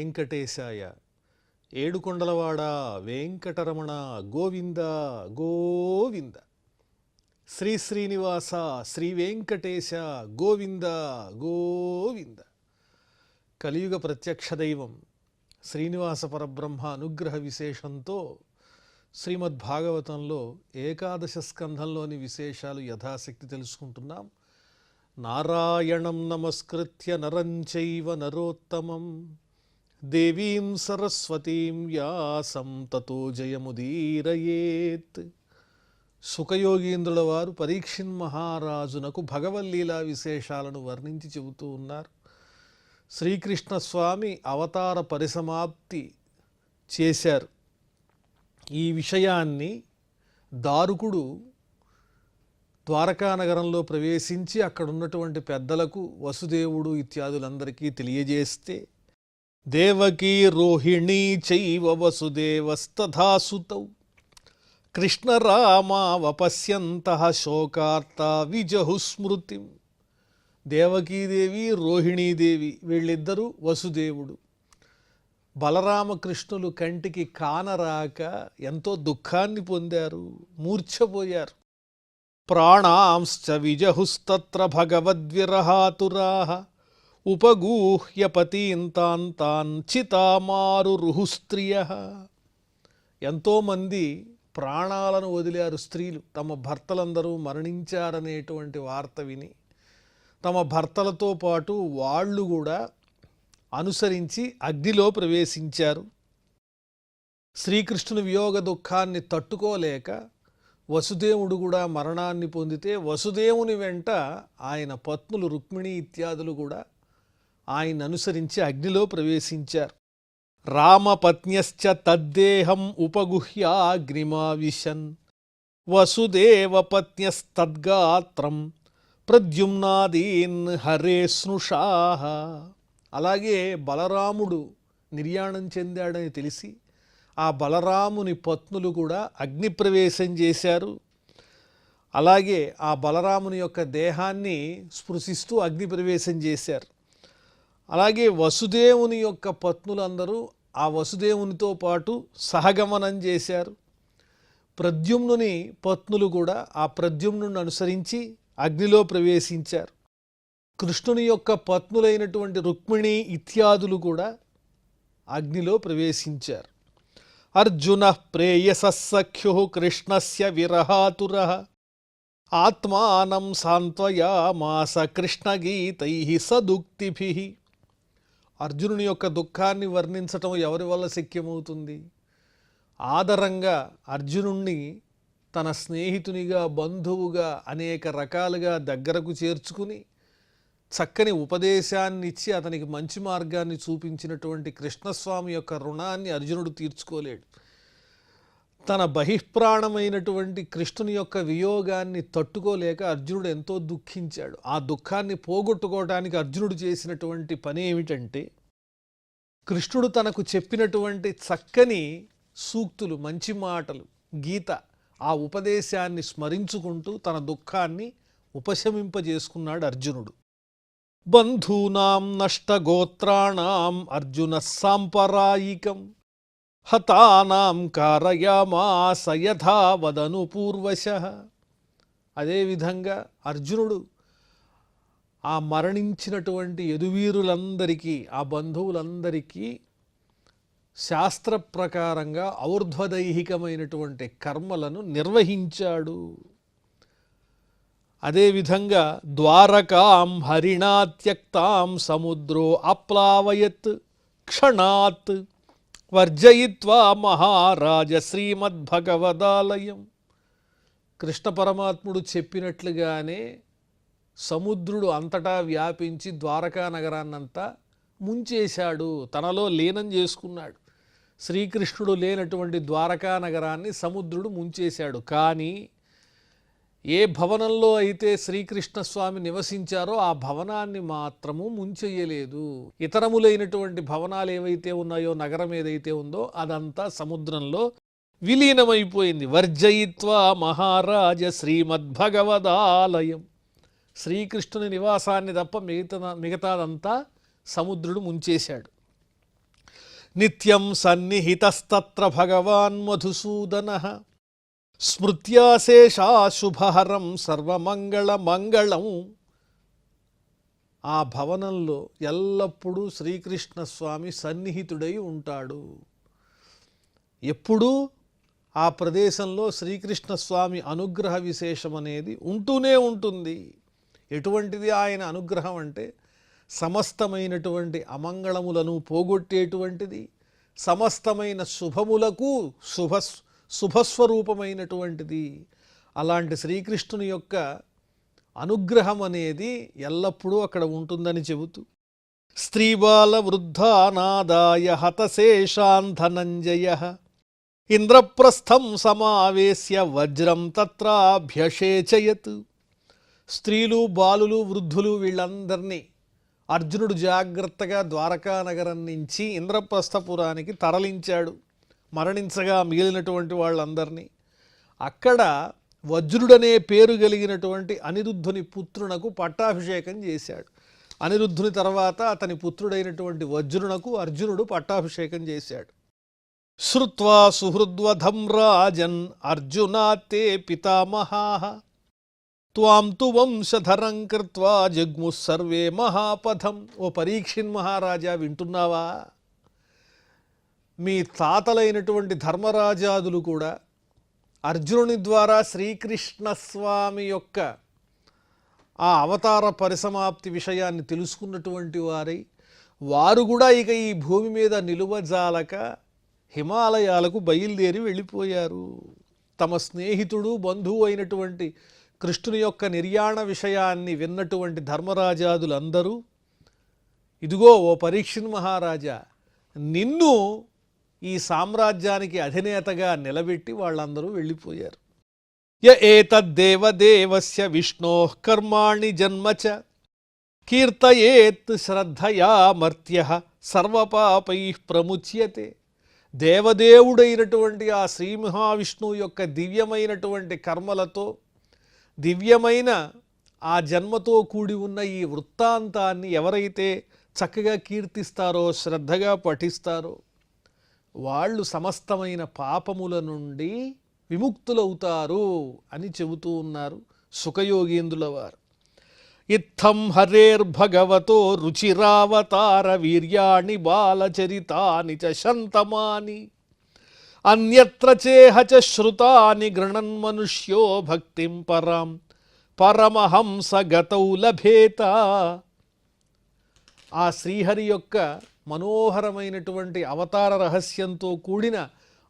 వెంకటేశాయ. ఏడుకొండలవాడ వెంకటరమణ గోవింద గోవింద. శ్రీ శ్రీనివాస శ్రీ వెంకటేశ గోవింద గోవింద. కలియుగ ప్రత్యక్ష దైవం శ్రీనివాస పరబ్రహ్మ అనుగ్రహ విశేషంతో శ్రీమద్భాగవతంలో ఏకాదశ స్కంధంలోని విశేషాలు యథాశక్తి తెలుసుకుంటున్నాం. నారాయణం నమస్కృత్య నరం చైవ నరోత్తమం దేవీం సరస్వతీం వ్యాసం తతో జయముదీరయేత్. సుఖయోగీంద్రుల వారు పరీక్షిన్ మహారాజునకు భగవల్లీలా విశేషాలను వర్ణించి చెబుతూ ఉన్నారు. శ్రీకృష్ణస్వామి అవతార పరిసమాప్తి చేశారు. ఈ విషయాన్ని దారుకుడు ద్వారకానగరంలో ప్రవేశించి అక్కడున్నటువంటి పెద్దలకు వసుదేవుడు ఇత్యాదులందరికీ తెలియజేస్తే దేవకీ రోహిణీ చైవ వసుదేవస్తథాసుతౌ కృష్ణరామావపశ్యంతః శోకార్తా విజహుస్మృతిం. దేవకీదేవి రోహిణీదేవి వీళ్ళిద్దరూ వసుదేవుడు. బలరామకృష్ణులు కంటికి కానరాక ఎంతో దుఃఖాన్ని పొందారు, మూర్ఛపోయారు. ప్రాణాంశ్చ విజహుస్తత్ర భగవద్విరహాతురాః ఉపగూహ్య పతీంతాన్ చితామారురుహు స్త్రియః. ఎంతోమంది ప్రాణాలను వదిలారు స్త్రీలు. తమ భర్తలందరూ మరణించారనేటువంటి వార్త విని తమ భర్తలతో పాటు వాళ్ళు కూడా అనుసరించి అగ్నిలో ప్రవేశించారు. శ్రీకృష్ణుని వియోగ దుఃఖాన్ని తట్టుకోలేక వసుదేవుడు కూడా మరణాన్ని పొందితే వసుదేవుని వెంట ఆయన పత్నులు రుక్మిణి ఇత్యాదులు కూడా ఆయన అనుసరించి అగ్నిలో ప్రవేశించారు. రామపత్న్యశ్చ తద్దేహం ఉపగుహ్యాగ్నిమావిశన్ వసుదేవపత్న్యస్తద్గాత్రం ప్రద్యుమ్నాదీన్ హరే స్నుషాః. అలాగే బలరాముడు నిర్యాణం చెందాడని తెలిసి ఆ బలరాముని పత్నులు కూడా అగ్నిప్రవేశం చేశారు. అలాగే ఆ బలరాముని యొక్క దేహాన్ని స్పృశిస్తూ అగ్నిప్రవేశం చేశారు. అలాగే వసుదేవుని యొక్క పత్నులందరూ ఆ వసుదేవునితో పాటు సహగమనం చేశారు. ప్రద్యుమ్నుని పత్నులు కూడా ఆ ప్రద్యుమ్నుని అనుసరించి అగ్నిలో ప్రవేశించారు. కృష్ణుని యొక్క పత్నులైనటువంటి రుక్మిణి ఇత్యాదులు కూడా అగ్నిలో ప్రవేశించారు. అర్జున ప్రేయసఖ్యు కృష్ణస్య విరహాతురః ఆత్మానం సాంత్వయామాస కృష్ణగీతైః సదుక్తిభిః. అర్జునుని యొక్క దుఃఖాన్ని వర్ణించటం ఎవరి వల్ల శక్యమవుతుంది? ఆదరంగా అర్జునుణ్ణి తన స్నేహితునిగా, బంధువుగా అనేక రకాలుగా దగ్గరకు చేర్చుకుని చక్కని ఉపదేశాన్ని ఇచ్చి అతనికి మంచి మార్గాన్ని చూపించినటువంటి కృష్ణస్వామి యొక్క రుణాన్ని అర్జునుడు తీర్చుకోలేడు. తన బహిఃప్రాణమైనటువంటి కృష్ణుని యొక్క వియోగాన్ని తట్టుకోలేక అర్జునుడు ఎంతో దుఃఖించాడు. ఆ దుఃఖాన్ని పోగొట్టుకోవడానికి అర్జునుడు చేసినటువంటి పని ఏమిటంటే, కృష్ణుడు తనకు చెప్పినటువంటి చక్కని సూక్తులు, మంచి మాటలు, గీత, ఆ ఉపదేశాన్ని స్మరించుకుంటూ తన దుఃఖాన్ని ఉపశమింపజేసుకున్నాడు అర్జునుడు. బంధూనాం నష్టగోత్రాణం అర్జున సాంపరాయికం హతానాం కారయామాస యథా వదను పూర్వశః. అదేవిధంగా అర్జునుడు ఆ మరణించినటువంటి యదువీరులందరికీ, ఆ బంధువులందరికీ శాస్త్ర ప్రకారంగా ఔర్ధ్వదైహికమైనటువంటి కర్మలను నిర్వహించాడు. అదేవిధంగా ద్వారకాం హరిణా త్యక్తాం సముద్రో అప్లావయత్ క్షణాత్ వర్జయిత్వా మహారాజ శ్రీమద్భగవదాలయం. కృష్ణ పరమాత్ముడు చెప్పినట్లుగానే సముద్రుడు అంతటా వ్యాపించి ద్వారకా నగరాన్నంతా ముంచేశాడు, తనలో లీనం చేసుకున్నాడు. శ్రీకృష్ణుడు లేనటువంటి ద్వారకా నగరాన్ని సముద్రుడు ముంచేశాడు. కానీ ఏ భవనంలో అయితే శ్రీకృష్ణస్వామి నివసించారో ఆ భవనాన్ని మాత్రము ముంచెయ్యలేదు. ఇతరములైనటువంటి భవనాలు ఏవైతే ఉన్నాయో, నగరం ఏదైతే ఉందో అదంతా సముద్రంలో విలీనమైపోయింది. వర్జయిత్వా మహారాజ శ్రీమద్భగవదాలయం. శ్రీకృష్ణుని నివాసాన్ని తప్ప మిగతాదంతా సముద్రుడు ముంచేశాడు. నిత్యం సన్నిహితస్తత్ర భగవాన్ మధుసూదనః స్మృత్యాశేషాశుభహరం సర్వమంగళమంగళం. ఆ భవనంలో ఎల్లప్పుడూ శ్రీకృష్ణ స్వామి సన్నిహితుడై ఉంటాడు. ఎప్పుడూ ఆ ప్రదేశంలో శ్రీకృష్ణ స్వామి అనుగ్రహ విశేషం అనేది ఉంటూనే ఉంటుంది. ఎటువంటిది ఆయన అనుగ్రహం అంటే సమస్తమైనటువంటి అమంగళములను పోగొట్టేటువంటిది, సమస్తమైన శుభములకు శుభస్వరూపమైనటువంటిది. అలాంటి శ్రీకృష్ణుని యొక్క అనుగ్రహం అనేది ఎల్లప్పుడూ అక్కడ ఉంటుందని చెబుతూ స్త్రీబాల వృద్ధానాదాయ హతశేషాన్ ధనంజయః ఇంద్రప్రస్థం సమావేశ్య వజ్రం తత్రాభ్యషేచయత్. స్త్రీలు, బాలులు, వృద్ధులు వీళ్ళందరినీ అర్జునుడు జాగ్రత్తగా ద్వారకా నగరం నుంచి ఇంద్రప్రస్థపురానికి తరలించాడు. మరణించగా మిగిలినటువంటి వాళ్ళందరినీ అక్కడ వజ్రుడనే పేరు కలిగినటువంటి అనిరుద్ధుని పుత్రునకు పట్టాభిషేకం చేశాడు. అనిరుద్ధుని తర్వాత అతని పుత్రుడైనటువంటి వజ్రునకు అర్జునుడు పట్టాభిషేకం చేశాడు. శ్రుత్వా సుహృద్వధం రాజన్ అర్జునాతే పితామహాః త్వాం తు వంశధరం కృత్వా జగ్ము సర్వే మహాపథం. ఓ పరీక్షిన్ మహారాజా, వింటున్నావా? మీ తాతలైనటువంటి ధర్మరాజాదులు కూడా అర్జునుని ద్వారా శ్రీకృష్ణ స్వామి యొక్క ఆ అవతార పరిసమాప్తి విషయాన్ని తెలుసుకున్నటువంటి వారై వారు కూడా ఇక ఈ భూమి మీద నిలువజాలక హిమాలయాలకు బయలుదేరి వెళ్ళిపోయారు. తమ స్నేహితుడు, బంధువు అయినటువంటి కృష్ణుని యొక్క నిర్యాణ విషయాన్ని విన్నటువంటి ధర్మరాజాదులందరూ, ఇదిగో ఓ పరీక్షిన్ మహారాజా, నిన్ను ఈ సామ్రాజ్యానికి అధినేతగా నిలబెట్టి వాళ్ళందరూ వెళ్ళిపోయారు. య ఏతద్దేవదేవస్య విష్ణోః కర్మాణి జన్మచ కీర్తయేత్ శ్రద్ధయా మర్త్యః సర్వపాపైః ప్రముచ్యతే. దేవదేవుడైనటువంటి ఆ శ్రీ మహావిష్ణువు యొక్క దివ్యమైనటువంటి కర్మలతో, దివ్యమైన ఆ జన్మతో కూడి ఉన్న ఈ వృత్తాంతాన్ని ఎవరైతే చక్కగా కీర్తిస్తారో, శ్రద్ధగా పఠిస్తారో వాళ్ళు సమస్తమైన పాపముల నుండి విముక్తులవుతారు అని చెబుతూ ఉన్నారు సుఖయోగీంద్రుల వారు. ఇత్థం హరేర్భగవతో రుచిరావతార వీర్యాణి బాలచరితాని చ శంతమాని అన్యత్ర చేహ చ శ్రుతాని గృణన్ మనుష్యో భక్తిం పరాం పరమహంస గతౌ లభేత. ఆ శ్రీహరి యొక్క మనోహరమైనటువంటి అవతార రహస్యంతో కూడిన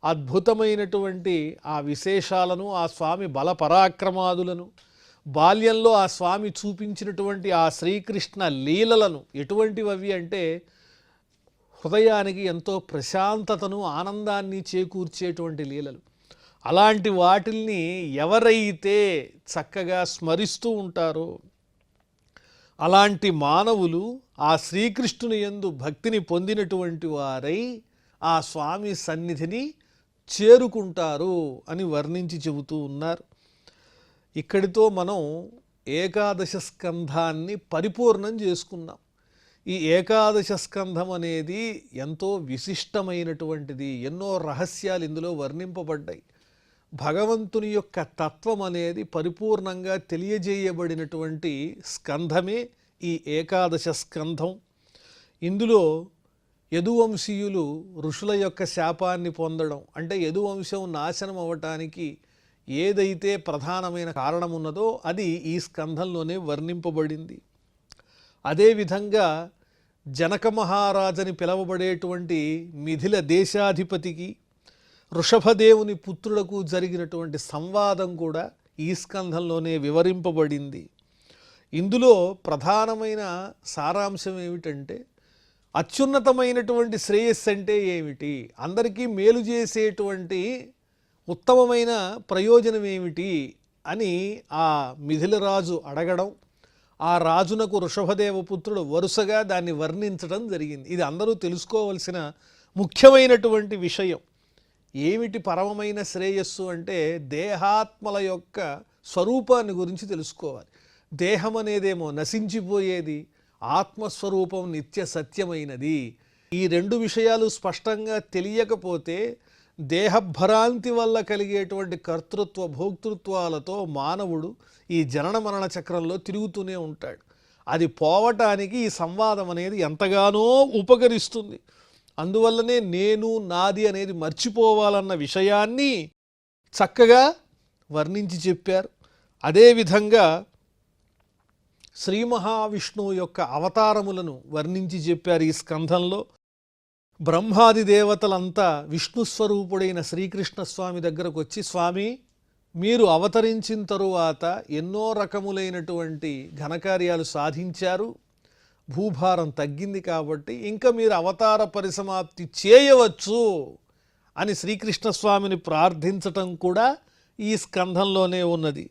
అద్భుతమైనటువంటి ఆ విశేషాలను, ఆ స్వామి బల పరాక్రమాదులను, బాల్యంలో ఆ స్వామి చూపించినటువంటి ఆ శ్రీకృష్ణ లీలలను, ఎటువంటివి అంటే హృదయానికి ఎంతో ప్రశాంతతను, ఆనందాన్ని చేకూర్చేటువంటి లీలలు. అలాంటి వాటిల్ని ఎవరైతే చక్కగా స్మరిస్తూ ఉంటారో అలాంటి మానవులు ఆ శ్రీకృష్ణుని యందు భక్తిని పొందినటువంటి వారై ఆ స్వామి సన్నిధిని చేరుకుంటారు అని వర్ణించి చెబుతూ ఉన్నారు. ఇక్కడితో మనం ఏకాదశ స్కంధాన్ని పరిపూర్ణం చేసుకున్నాం. ఈ ఏకాదశ స్కంధం అనేది ఎంతో విశిష్టమైనటువంటిది. ఎన్నో రహస్యాలు ఇందులో వర్ణింపబడ్డాయి. భగవంతుని యొక్క తత్వం అనేది పరిపూర్ణంగా తెలియజేయబడినటువంటి స్కంధమే ఈ ఏకాదశ స్కంధం. ఇందులో యదువంశీయులు ఋషుల యొక్క శాపాన్ని పొందడం, అంటే యదువంశం నాశనం అవ్వటానికి ఏదైతే ప్రధానమైన కారణం ఉన్నదో అది ఈ స్కంధంలోనే వర్ణింపబడింది. అదేవిధంగా జనక మహారాజని పిలవబడేటువంటి మిథిల దేశాధిపతికి వృషభదేవుని పుత్రులకు జరిగినటువంటి సంవాదం కూడా ఈ స్కంధంలోనే వివరింపబడింది. ఇందులో ప్రధానమైన సారాంశం ఏమిటంటే అత్యున్నతమైనటువంటి శ్రేయస్సు అంటే ఏమిటి, అందరికీ మేలు చేసేటువంటి ఉత్తమమైన ప్రయోజనం ఏమిటి అని ఆ మిథిలరాజు అడగడం, ఆ రాజునకు వృషభదేవపుత్రుడు వరుసగా దాన్ని వర్ణించడం జరిగింది. ఇది అందరూ తెలుసుకోవలసిన ముఖ్యమైనటువంటి విషయం. ఏమిటి పరమమైన శ్రేయస్సు అంటే దేహాత్మల యొక్క స్వరూపాన్ని గురించి తెలుసుకోవాలి. దేహం అనేదేమో నశించిపోయేది, ఆత్మస్వరూపం నిత్య సత్యమైనది. ఈ రెండు విషయాలు స్పష్టంగా తెలియకపోతే దేహభ్రాంతి వల్ల కలిగేటువంటి కర్తృత్వ భోక్తృత్వాలతో మానవుడు ఈ జనన మరణ చక్రంలో తిరుగుతూనే ఉంటాడు. అది పోవటానికి ఈ సంవాదం అనేది ఎంతగానో ఉపకరిస్తుంది. అందువల్లనే నేను నాది అనేది మర్చిపోవాలన్న విషయాన్ని చక్కగా వర్ణించి చెప్పారు. అదేవిధంగా శ్రీ మహావిష్ణువు యొక్క అవతారములను వర్ణించి చెప్పారు. ఈ స్కంధంలో బ్రహ్మాది దేవతలంతా విష్ణుస్వరూపుడైన శ్రీకృష్ణస్వామి దగ్గరకు వచ్చి, స్వామి మీరు అవతరించిన తరువాత ఎన్నో రకములైనటువంటి ఘనకార్యాలు సాధించారు, భూభారం తగ్గింది, కాబట్టి ఇంకా మీరు అవతార పరిసమాప్తి చేయవచ్చు అని శ్రీకృష్ణస్వామిని ప్రార్థించటం కూడా ఈ స్కంధంలోనే ఉన్నది.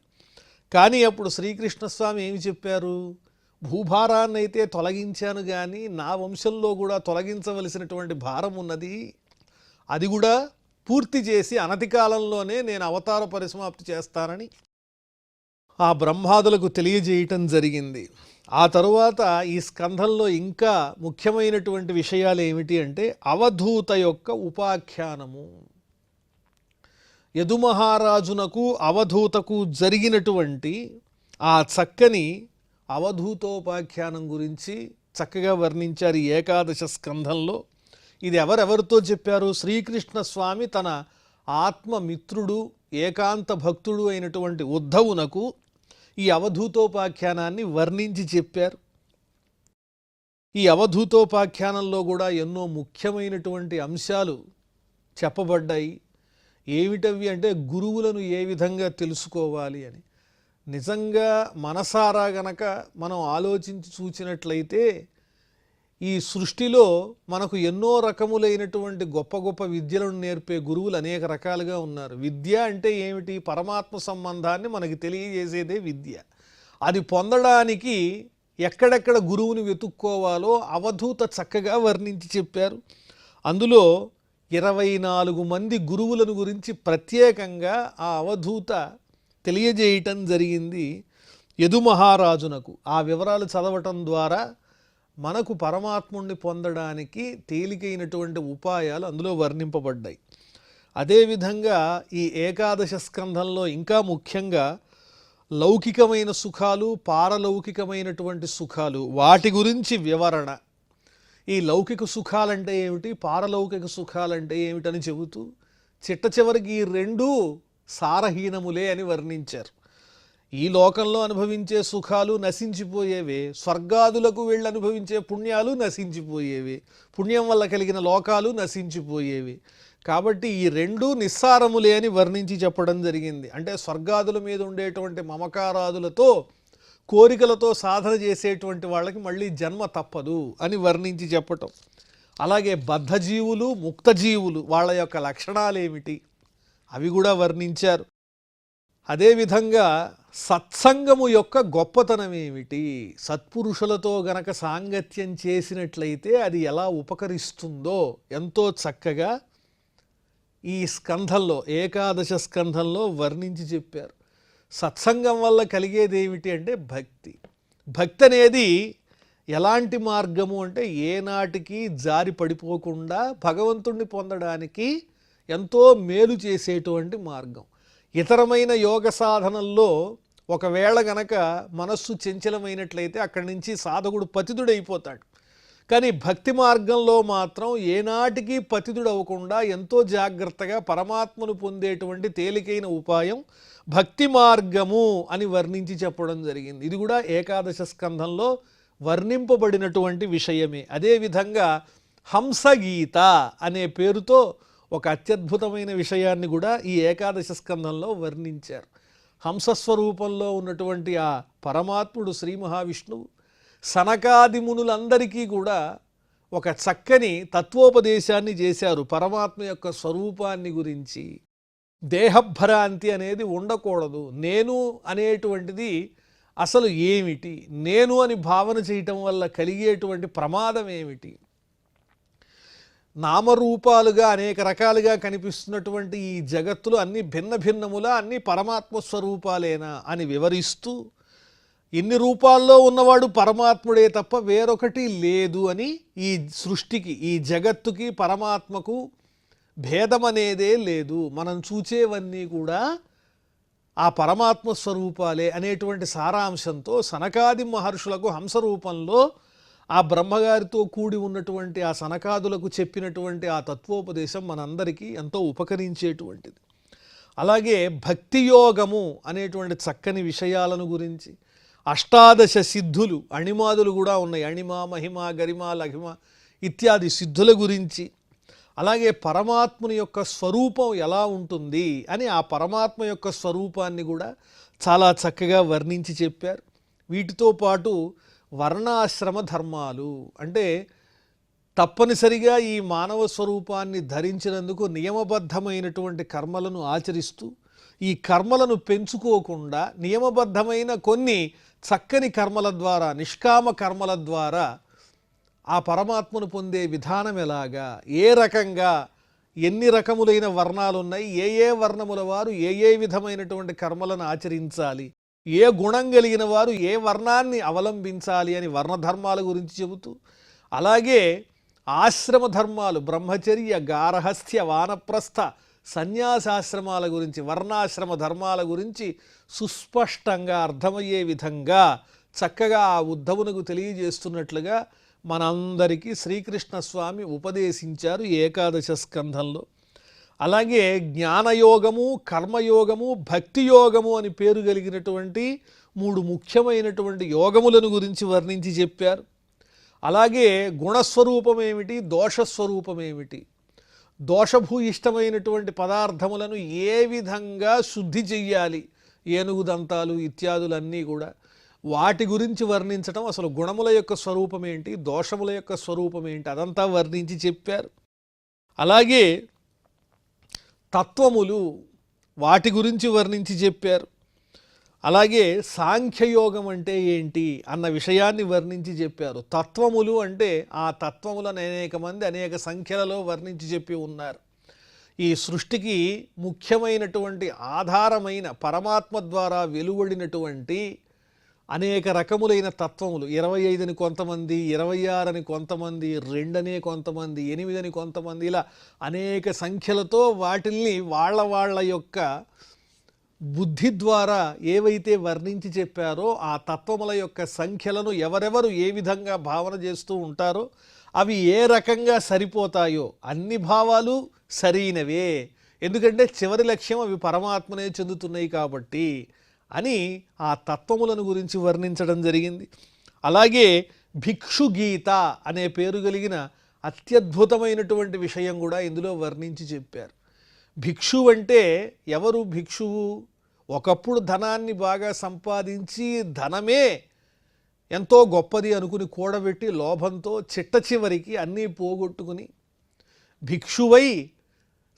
కానీ అప్పుడు శ్రీకృష్ణస్వామి ఏమి చెప్పారు? భూభారాన్ని అయితే తొలగించాను, కానీ నా వంశంలో కూడా తొలగించవలసినటువంటి భారం ఉన్నది, అది కూడా పూర్తి చేసి అనతి కాలంలోనే నేను అవతార పరిసమాప్తి చేస్తానని ఆ బ్రహ్మాదులకు తెలియజేయటం జరిగింది. ఆ తరువాత ఈ స్కంధంలో ఇంకా ముఖ్యమైనటువంటి విషయాలు ఏమిటి అంటే అవధూత యొక్క ఉపాఖ్యానము. యదుమహారాజునకు అవధూతకు జరిగినటువంటి ఆ చక్కని అవధూతోపాఖ్యానం గురించి చక్కగా వర్ణించారు ఈ ఏకాదశ స్కంధంలో. ఇది ఎవరెవరితో చెప్పారు? శ్రీకృష్ణ స్వామి తన ఆత్మమిత్రుడు ఏకాంత భక్తుడు అయినటువంటి ఉద్ధవునకు ఈ అవధూతోపాఖ్యానాన్ని వర్ణించి చెప్పారు. ఈ అవధూతోపాఖ్యానంలో కూడా ఎన్నో ముఖ్యమైనటువంటి అంశాలు చెప్పబడ్డాయి. ఏమిటవి అంటే గురువులను ఏ విధంగా తెలుసుకోవాలి అని. నిజంగా మనసారా గనక మనం ఆలోచించి చూచినట్లయితే ఈ సృష్టిలో మనకు ఎన్నో రకములైనటువంటి గొప్ప గొప్ప విద్యలను నేర్పే గురువులు అనేక రకాలుగా ఉన్నారు. విద్య అంటే ఏమిటి? పరమాత్మ సంబంధాన్ని మనకి తెలియజేసేదే విద్య. అది పొందడానికి ఎక్కడెక్కడ గురువుని వెతుక్కోవాలో అవధూత చక్కగా వర్ణించి చెప్పారు. అందులో 24 మంది గురువులను గురించి ప్రత్యేకంగా ఆ అవధూత తెలియజేయటం జరిగింది యదుమహారాజునకు. ఆ వివరాలు చదవటం ద్వారా మనకు పరమాత్ముణ్ణి పొందడానికి తేలికైనటువంటి ఉపాయాలు అందులో వర్ణింపబడ్డాయి. అదేవిధంగా ఈ ఏకాదశ స్కంధంలో ఇంకా ముఖ్యంగా లౌకికమైన సుఖాలు, పారలౌకికమైనటువంటి సుఖాలు, వాటి గురించి వివరణ. ఈ లౌకిక సుఖాలంటే ఏమిటి, పారలౌకిక సుఖాలంటే ఏమిటని చెబుతూ చిట్ట చివరికి ఈ రెండూ సారహీనములే అని వర్ణించారు. ఈ లోకంలో అనుభవించే సుఖాలు నశించిపోయేవే, స్వర్గాదులకు వెళ్ళి అనుభవించే పుణ్యాలు నశించిపోయేవి, పుణ్యం వల్ల కలిగిన లోకాలు నశించిపోయేవి. కాబట్టి ఈ రెండూ నిస్సారములే అని వర్ణించి చెప్పడం జరిగింది. అంటే స్వర్గాదుల మీద ఉండేటువంటి మమకారాదులతో కోరికలతో సాధన చేసేటువంటి వాళ్ళకి మళ్ళీ జన్మ తప్పదు అని వర్ణించి చెప్పటం. అలాగే బద్ధజీవులు, ముక్తజీవులు వాళ్ళ యొక్క లక్షణాలు ఏమిటి అవి కూడా వర్ణించారు. అదేవిధంగా సత్సంగము యొక్క గొప్పతనం ఏమిటి, సత్పురుషులతో గనక సాంగత్యం చేసినట్లయితే అది ఎలా ఉపకరిస్తుందో ఎంతో చక్కగా ఈ స్కంధంలో ఏకాదశ స్కంధంలో వర్ణించి చెప్పారు. సత్సంగం వల్ల కలిగేది ఏమిటి అంటే భక్తి. భక్తి అనేది ఎలాంటి మార్గము అంటే ఏనాటికి జారి పడిపోకుండా భగవంతుణ్ణి పొందడానికి ఎంతో మేలు చేసేటువంటి మార్గం. ఇతరమైన యోగ సాధనల్లో ఒకవేళ గనక మనస్సు చంచలమైనట్లయితే అక్కడి నుంచి సాధకుడు పతితుడైపోతాడు. కానీ భక్తి మార్గంలో మాత్రం ఏనాటికి పతితుడు అవ్వకుండా ఎంతో జాగ్రత్తగా పరమాత్మను పొందేటువంటి తేలికైన ఉపాయం భక్తి మార్గము అని వర్ణించి చెప్పడం జరిగింది. ఇది కూడా ఏకాదశ స్కంధంలో వర్ణింపబడినటువంటి విషయమే. అదేవిధంగా హంసగీత అనే పేరుతో ఒక అత్యద్భుతమైన విషయాన్ని కూడా ఈ ఏకాదశ స్కంధంలో వర్ణించారు. హంసస్వరూపంలో ఉన్నటువంటి ఆ పరమాత్ముడు శ్రీ మహావిష్ణువు సనకాది మునులందరికీ కూడా ఒక చక్కని తత్వోపదేశాన్ని చేశారు. పరమాత్మ యొక్క స్వరూపాన్ని గురించి దేహభ్రాంతి అనేది ఉండకూడదు, నేను అనేటువంటిది అసలు ఏమిటి, నేను అని భావన చేయటం వల్ల కలిగేటువంటి ప్రమాదం ఏమిటి, నామరూపాలుగా అనేక రకాలుగా కనిపిస్తున్నటువంటి ఈ జగత్తులు అన్నీ భిన్న భిన్నములా, అన్నీ పరమాత్మ స్వరూపాలేనా అని వివరిస్తూ ఇన్ని రూపాల్లో ఉన్నవాడు పరమాత్ముడే తప్ప వేరొకటి లేదు అని ఈ సృష్టికి, ఈ జగత్తుకి పరమాత్మకు భేదం అనేదే లేదు. మనం చూచేవన్నీ కూడా ఆ పరమాత్మ స్వరూపాలే అనేటువంటి సారాంశంతో సనకాది మహర్షులకు హంస రూపంలో ఆ బ్రహ్మగారితో కూడి ఉన్నటువంటి ఆ సనకాదులకు చెప్పినటువంటి ఆ తత్వోపదేశం మనందరికీ ఎంతో ఉపకరించేటువంటిది. అలాగే భక్తి యోగము అనేటువంటి చక్కని విషయాలను గురించి, అష్టాదశ సిద్ధులు, అణిమాదులు కూడా ఉన్నాయి, అణిమ, మహిమ, గరిమ, లఘిమ ఇత్యాది సిద్ధుల గురించి, అలాగే పరమాత్ముని యొక్క స్వరూపం ఎలా ఉంటుంది అని ఆ పరమాత్మ యొక్క స్వరూపాన్ని కూడా చాలా చక్కగా వర్ణించి చెప్పారు. వీటితో పాటు వర్ణాశ్రమ ధర్మాలు, అంటే తప్పనిసరిగా ఈ మానవ స్వరూపాన్ని ధరించినందుకు నియమబద్ధమైనటువంటి కర్మలను ఆచరిస్తూ ఈ కర్మలను పెంచుకోకుండా నియమబద్ధమైన కొన్ని చక్కని కర్మల ద్వారా, నిష్కామ కర్మల ద్వారా ఆ పరమాత్మను పొందే విధానం ఎలాగా, ఏ రకంగా, ఎన్ని రకములైన వర్ణాలు ఉన్నాయి, ఏ వర్ణముల వారు ఏ విధమైనటువంటి కర్మలను ఆచరించాలి, ఏ గుణం కలిగిన వారు ఏ వర్ణాన్ని అవలంబించాలి అని వర్ణధర్మాల గురించి చెబుతూ, అలాగే ఆశ్రమ ధర్మాలు, బ్రహ్మచర్య, గార్హస్థ్య, వానప్రస్థ, సన్యాసాశ్రమాల గురించి, వర్ణాశ్రమ ధర్మాల గురించి సుస్పష్టంగా అర్థమయ్యే విధంగా చక్కగా ఆ ఉద్ధవునకు తెలియజేస్తున్నట్లుగా మనందరికీ శ్రీకృష్ణ స్వామి ఉపదేశించారు ఏకాదశ స్కంధంలో. అలాగే జ్ఞానయోగము, కర్మయోగము, భక్తి యోగము అని పేరు కలిగినటువంటి 3 ముఖ్యమైనటువంటి యోగములను గురించి వర్ణించి చెప్పారు. అలాగే గుణస్వరూపం ఏమిటి, దోషస్వరూపం ఏమిటి, దోషభూయిష్టమైనటువంటి పదార్థములను ఏ విధంగా శుద్ధి చెయ్యాలి, ఏనుగు దంతాలు ఇత్యాదులన్నీ కూడా వాటి గురించి వర్ణించటం, అసలు గుణముల యొక్క స్వరూపం ఏంటి, దోషముల యొక్క స్వరూపం ఏంటి, అదంతా వర్ణించి చెప్పారు. అలాగే తత్వములు, వాటి గురించి వర్ణించి చెప్పారు. అలాగే సాంఖ్యయోగం అంటే ఏంటి అన్న విషయాన్ని వర్ణించి చెప్పారు. తత్వములు అంటే ఆ తత్వములను అనేక మంది అనేక సంఖ్యలలో వర్ణించి చెప్పి ఉన్నారు. ఈ సృష్టికి ముఖ్యమైనటువంటి ఆధారమైన పరమాత్మ ద్వారా వెలువడినటువంటి అనేక రకములైన తత్వములు, 25 అని కొంతమంది, 26 అని కొంతమంది, 2 అనే కొంతమంది, 8 అని కొంతమంది, ఇలా అనేక సంఖ్యలతో వాటిల్ని వాళ్ళ యొక్క బుద్ధి ద్వారా ఏవైతే వర్ణించి చెప్పారో ఆ తత్వముల యొక్క సంఖ్యలను ఎవరెవరు ఏ విధంగా భావన చేస్తూ ఉంటారో అవి ఏ రకంగా సరిపోతాయో, అన్ని భావాలు సరైనవే, ఎందుకంటే చివరి లక్ష్యం అవి పరమాత్మనే చెందుతున్నాయి కాబట్టి అని ఆ తత్వములను గురించి వర్ణించడం జరిగింది. అలాగే భిక్షు గీత అనే పేరు కలిగిన అత్యద్భుతమైనటువంటి విషయం కూడా ఇందులో వర్ణించి చెప్పారు. భిక్షు అంటే ఎవరు? భిక్షువు ఒకప్పుడు ధనాన్ని బాగా సంపాదించి ధనమే ఎంతో గొప్పది అనుకుని కూడబెట్టి లోభంతో చిట్ట చివరికి అన్నీ పోగొట్టుకుని భిక్షువై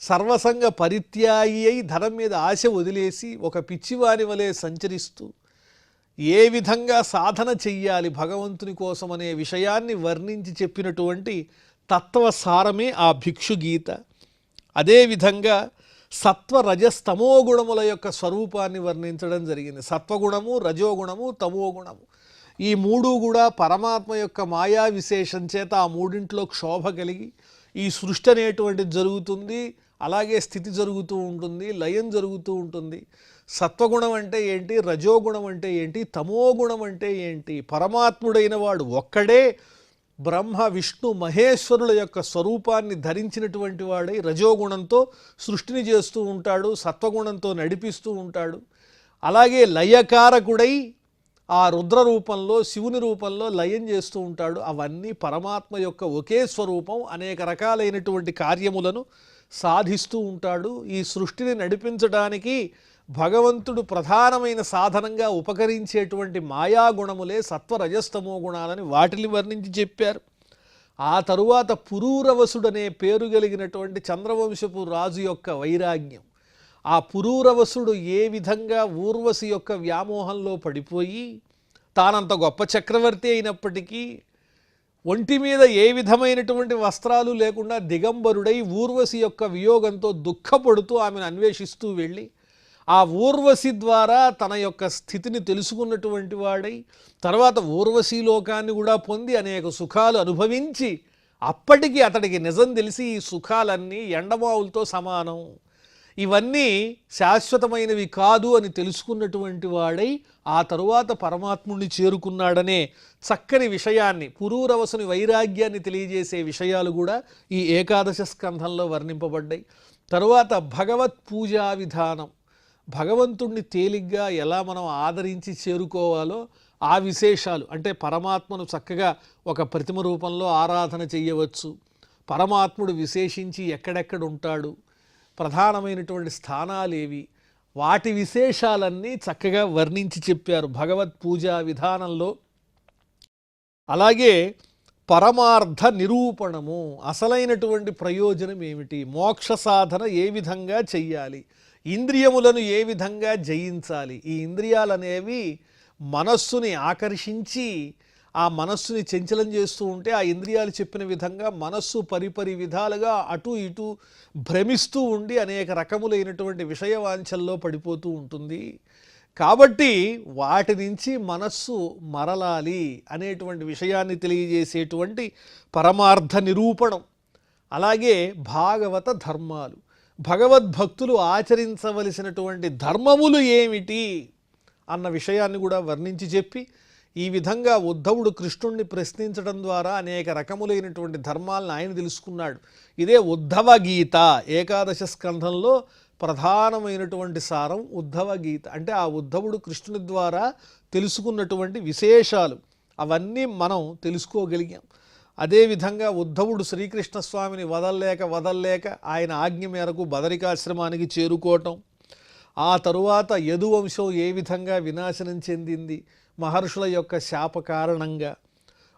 సర్వసంగ పరిత్యాగి అయి ధనం మీద ఆశ వదిలేసి ఒక పిచ్చివాని వలె సంచరిస్తూ ఏ విధంగా సాధన చెయ్యాలి భగవంతుని కోసం అనే విషయాన్ని వర్ణించి చెప్పినటువంటి తత్వసారమే ఆ భిక్షు గీత. అదేవిధంగా సత్వ రజస్తమో గుణముల యొక్క స్వరూపాన్ని వర్ణించడం జరిగింది. సత్వగుణము, రజోగుణము, తమోగుణము ఈ 3 కూడా పరమాత్మ యొక్క మాయా విశేషం చేత ఆ 3ఇంట్లో క్షోభ కలిగి ఈ సృష్టి అనేటువంటిది జరుగుతుంది. అలాగే స్థితి జరుగుతూ ఉంటుంది, లయం జరుగుతూ ఉంటుంది. సత్వగుణం అంటే ఏంటి, రజోగుణం అంటే ఏంటి, తమోగుణం అంటే ఏంటి? పరమాత్ముడైన వాడు ఒక్కడే బ్రహ్మ విష్ణు మహేశ్వరుల యొక్క స్వరూపాన్ని ధరించినటువంటి వాడై రజోగుణంతో సృష్టిని చేస్తూ ఉంటాడు, సత్వగుణంతో నడిపిస్తూ ఉంటాడు. అలాగే లయకారకుడై ఆ రుద్ర రూపంలో, శివుని రూపంలో లయం చేస్తూ ఉంటాడు. అవన్నీ పరమాత్మ యొక్క ఒకే స్వరూపం, అనేక రకాలైనటువంటి కార్యములను సాధిస్తూ ఉంటాడు. ఈ సృష్టిని నడిపించడానికి భగవంతుడు ప్రధానమైన సాధనంగా ఉపకరించేటువంటి మాయాగుణములే సత్వరజస్తమో గుణాలని వాటిని వర్ణించి చెప్పారు. ఆ తరువాత పురూరవసుడనే పేరు కలిగినటువంటి చంద్రవంశపు రాజు యొక్క వైరాగ్యం, ఆ పురూరవసుడు ఏ విధంగా ఊర్వశి యొక్క వ్యామోహంలో పడిపోయి తానంత గొప్ప చక్రవర్తి అయినప్పటికీ ఒంటి మీద ఏ విధమైనటువంటి వస్త్రాలు లేకుండా దిగంబరుడై ఊర్వశి యొక్క వియోగంతో దుఃఖపడుతూ ఆమెను అన్వేషిస్తూ వెళ్ళి ఆ ఊర్వశి ద్వారా తన యొక్క స్థితిని తెలుసుకున్నటువంటి వాడై తర్వాత ఊర్వశీ లోకాన్ని కూడా పొంది అనేక సుఖాలు అనుభవించి అప్పటికి అతడికి నిజం తెలిసి ఈ సుఖాలన్నీ ఎండమావులతో సమానం, ఇవన్నీ శాశ్వతమైనవి కాదు అని తెలుసుకున్నటువంటి వాడై ఆ తరువాత పరమాత్ముడిని చేరుకున్నాడనే చక్కని విషయాన్ని, పురూరవసుని వైరాగ్యాన్ని తెలియజేసే విషయాలు కూడా ఈ ఏకాదశ స్కంధంలో వర్ణింపబడ్డాయి. తరువాత భగవత్ పూజా విధానం, భగవంతుణ్ణి తేలిగ్గా ఎలా మనం ఆదరించి చేరుకోవాలో ఆ విశేషాలు, అంటే పరమాత్మను చక్కగా ఒక ప్రతిమ రూపంలో ఆరాధన చెయ్యవచ్చు, పరమాత్ముడు విశేషించి ఎక్కడెక్కడ ఉంటాడు, ప్రధానమైనటువంటి స్థానాలేవి, వాటి విశేషాలన్నీ చక్కగా వర్ణించి చెప్పారు భగవత్ పూజా విధానంలో. అలాగే పరమార్థ నిరూపణము, అసలైనటువంటి ప్రయోజనం ఏమిటి, మోక్ష సాధన ఏ విధంగా చెయ్యాలి, ఇంద్రియములను ఏ విధంగా జయించాలి, ఈ ఇంద్రియాలనేవి మనస్సుని ఆకర్షించి ఆ మనస్సుని చంచలం చేస్తూ ఉంటే ఆ ఇంద్రియాలు చెప్పిన విధంగా మనస్సు పరిపరి విధాలుగా అటు ఇటు భ్రమిస్తూ ఉండి అనేక రకములైనటువంటి విషయవాంఛల్లో పడిపోతూ ఉంటుంది. కాబట్టి వాటి నుంచి మనస్సు మరలాలి అనేటువంటి విషయాన్ని తెలియజేసేటువంటి పరమార్థ నిరూపణం. అలాగే భాగవత ధర్మాలు, భగవద్భక్తులు ఆచరించవలసినటువంటి ధర్మములు ఏమిటి అన్న విషయాన్ని కూడా వర్ణించి చెప్పి ఈ విధంగా ఉద్ధవుడు కృష్ణుణ్ణి ప్రశ్నించడం ద్వారా అనేక రకములైనటువంటి ధర్మాలను ఆయన తెలుసుకున్నాడు. ఇదే ఉద్ధవ గీత, ఏకాదశ స్కంధంలో ప్రధానమైనటువంటి సారం ఉద్ధవ గీత. అంటే ఆ ఉద్ధవుడు కృష్ణుని ద్వారా తెలుసుకున్నటువంటి విశేషాలు అవన్నీ మనం తెలుసుకోగలిగాం. అదేవిధంగా ఉద్ధవుడు శ్రీకృష్ణస్వామిని వదల్లేక ఆయన ఆజ్ఞ మేరకు బదరికాశ్రమానికి చేరుకోవటం, ఆ తరువాత యదువంశం ఏ విధంగా వినాశనం చెందింది మహర్షుల యొక్క శాప కారణంగా,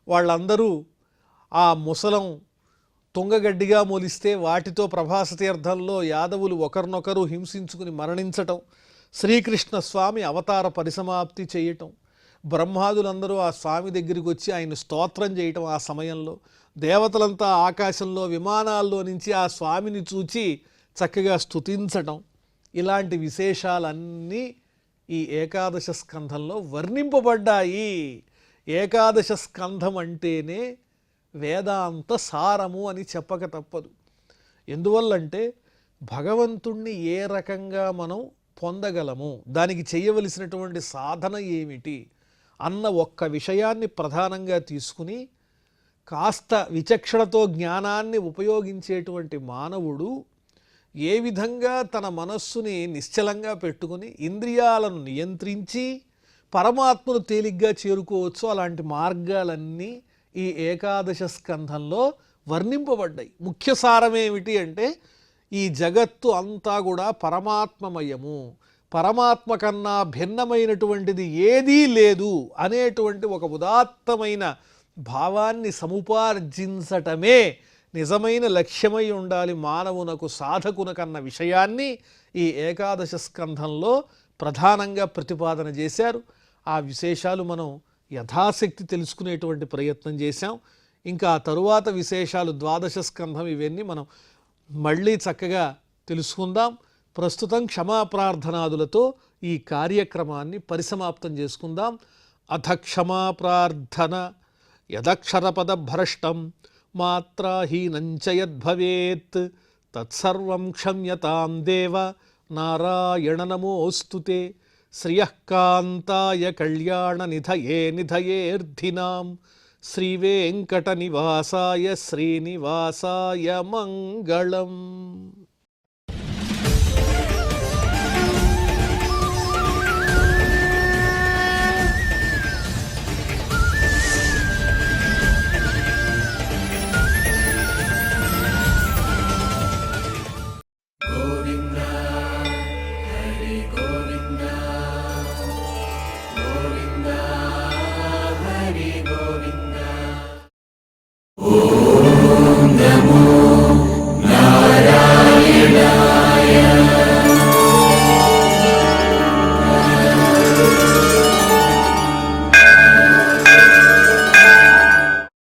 వాళ్ళందరూ ఆ ముసలం తుంగగడ్డిగా మొలిస్తే వాటితో ప్రభాస తీర్థంలో యాదవులు ఒకరినొకరు హింసించుకుని మరణించటం, శ్రీకృష్ణ స్వామి అవతార పరిసమాప్తి చేయటం, బ్రహ్మాదులందరూ ఆ స్వామి దగ్గరికి వచ్చి ఆయన స్తోత్రం చేయటం, ఆ సమయంలో దేవతలంతా ఆకాశంలో విమానాల్లో నుంచి ఆ స్వామిని చూచి చక్కగా స్తుతించటం, ఇలాంటి విశేషాలన్నీ ఈ ఏకాదశ స్కంధంలో వర్ణింపబడ్డాయి. ఏకాదశ స్కంధం అంటేనే వేదాంత సారము అని చెప్పక తప్పదు. ఎందువల్లంటే భగవంతుణ్ణి ఏ రకంగా మనం పొందగలము, దానికి చేయవలసినటువంటి సాధన ఏమిటి అన్న ఒక్క విషయాన్ని ప్రధానంగా తీసుకుని కాస్త విచక్షణతో జ్ఞానాన్ని ఉపయోగించేటువంటి మానవుడు ఏ విధంగా తన మనస్సుని నిశ్చలంగా పెట్టుకుని ఇంద్రియాలను నియంత్రించి పరమాత్మను తేలిగ్గా చేరుకోవచ్చు, అలాంటి మార్గాలన్నీ ఈ ఏకాదశ స్కంధంలో వర్ణింపబడ్డాయి. ముఖ్య సారం ఏమిటి అంటే ఈ జగత్తు అంతా కూడా పరమాత్మమయము, పరమాత్మ కన్నా భిన్నమైనటువంటిది ఏదీ లేదు అనేటువంటి ఒక ఉదాత్తమైన భావాన్ని సముపార్జించటమే నిజమైన లక్ష్యమై ఉండాలి మానవునకు, సాధకునకన్న విషయాన్ని ఈ ఏకాదశ స్కంధంలో ప్రధానంగా ప్రతిపాదన చేశారు. ఆ విశేషాలు మనం యథాశక్తి తెలుసుకునేటువంటి ప్రయత్నం చేశాం. ఇంకా ఆ తరువాత విశేషాలు ద్వాదశ స్కంధం ఇవన్నీ మనం మళ్ళీ చక్కగా తెలుసుకుందాం. ప్రస్తుతం క్షమాప్రార్థనాదులతో ఈ కార్యక్రమాన్ని పరిసమాప్తం చేసుకుందాం. అథ క్షమాప్రార్థన యదక్షరపదభ్రష్టం మాత్రాహీనంచ యద్భవేత్ తత్సర్వం క్షమ్యతాం దేవ నారాయణ నమోస్తుతే. శ్రియఃకాంతాయ కళ్యాణనిధయే నిధయేర్థినాం శ్రీవేంకటనివాసాయ శ్రీనివాసాయ మంగళం. నమో